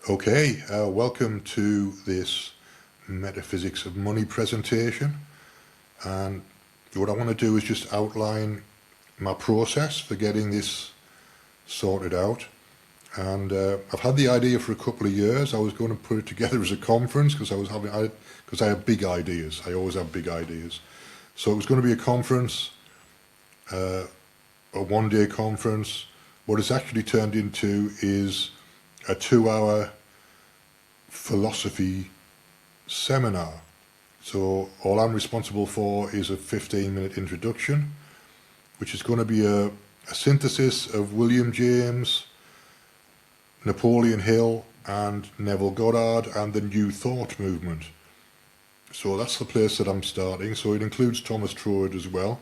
Okay, welcome to this Metaphysics of Money presentation. And what I want to do is just outline my process for getting this sorted out. And I've had the idea for a couple of years. I was going to put it together as a conference because I have big ideas. I always have big ideas. So it was going to be a conference, a one-day conference. What it's actually turned into is a 2-hour philosophy seminar. So all I'm responsible for is a 15-minute introduction, which is going to be a synthesis of William James, Napoleon Hill and Neville Goddard and the New Thought movement. So that's the place that I'm starting. So it includes Thomas Troward as well.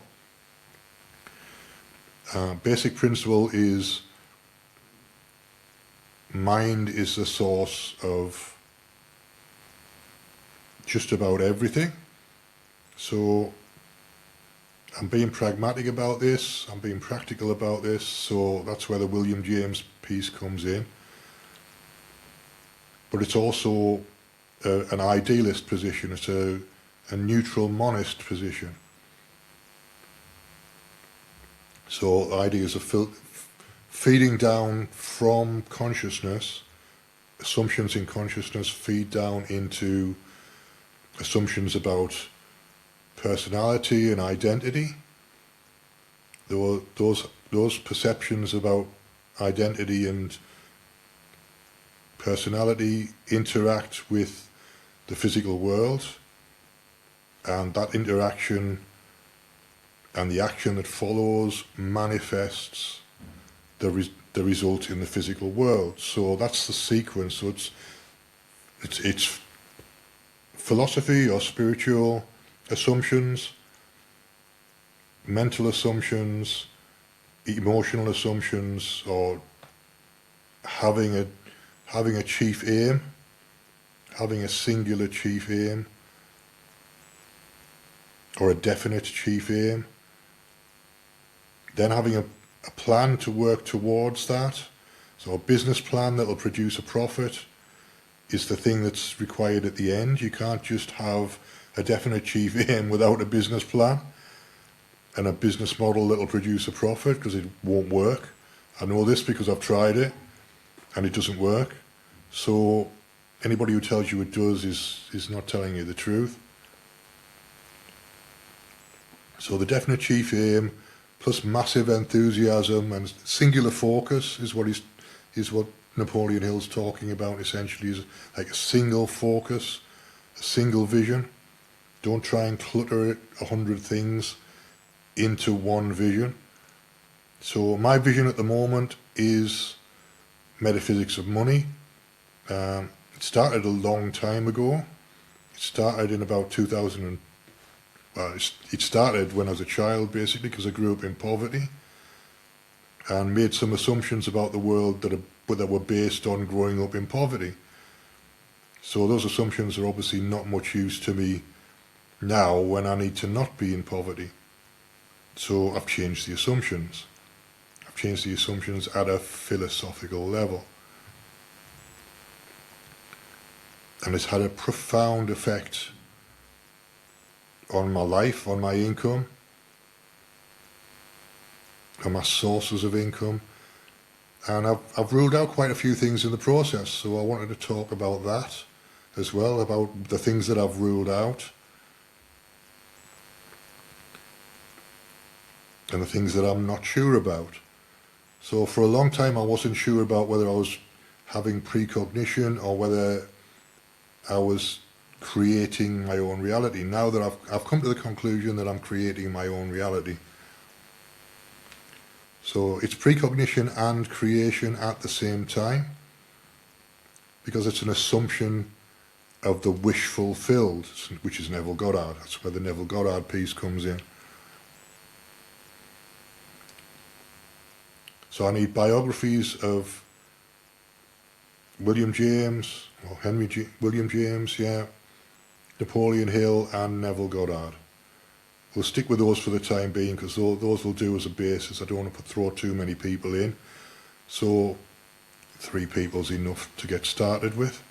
Basic principle is mind is the source of just about everything. So I'm being pragmatic about this, I'm being practical about this, so that's where the William James piece comes in. But it's also an idealist position, it's a neutral monist position. So ideas of feeding down from consciousness, assumptions in consciousness feed down into assumptions about personality and identity. Those perceptions about identity and personality interact with the physical world, and that interaction and the action that follows manifests the result in the physical world. So that's the sequence. So it's philosophy or spiritual assumptions, mental assumptions, emotional assumptions, or having a chief aim, having a singular chief aim, or a definite chief aim, then having a plan to work towards that. So a business plan that will produce a profit is the thing that's required at the end. You can't just have a definite chief aim without a business plan and a business model that will produce a profit, because it won't work. I know this because I've tried it and it doesn't work. So anybody who tells you it does is not telling you the truth. So the definite chief aim plus massive enthusiasm and singular focus is what Napoleon Hill's talking about, essentially, is like a single focus, a single vision. Don't try and clutter 100 things into one vision. So my vision at the moment is metaphysics of money. It started a long time ago. It started in about 2000. It started when I was a child, basically, because I grew up in poverty and made some assumptions about the world that were based on growing up in poverty. So those assumptions are obviously not much use to me now when I need to not be in poverty. So I've changed the assumptions. I've changed the assumptions at a philosophical level. And it's had a profound effect on my life, on my income, on my sources of income. And I've ruled out quite a few things in the process, so I wanted to talk about that as well, about the things that I've ruled out and the things that I'm not sure about. So for a long time I wasn't sure about whether I was having precognition or whether I was creating my own reality. Now that I've come to the conclusion that I'm creating my own reality. So it's precognition and creation at the same time, because it's an assumption of the wish fulfilled, which is Neville Goddard. That's where the Neville Goddard piece comes in. So I need biographies of William James, or William James, yeah, Napoleon Hill and Neville Goddard. We'll stick with those for the time being, because those will do as a basis. I don't want to throw too many people in. So 3 people's enough to get started with.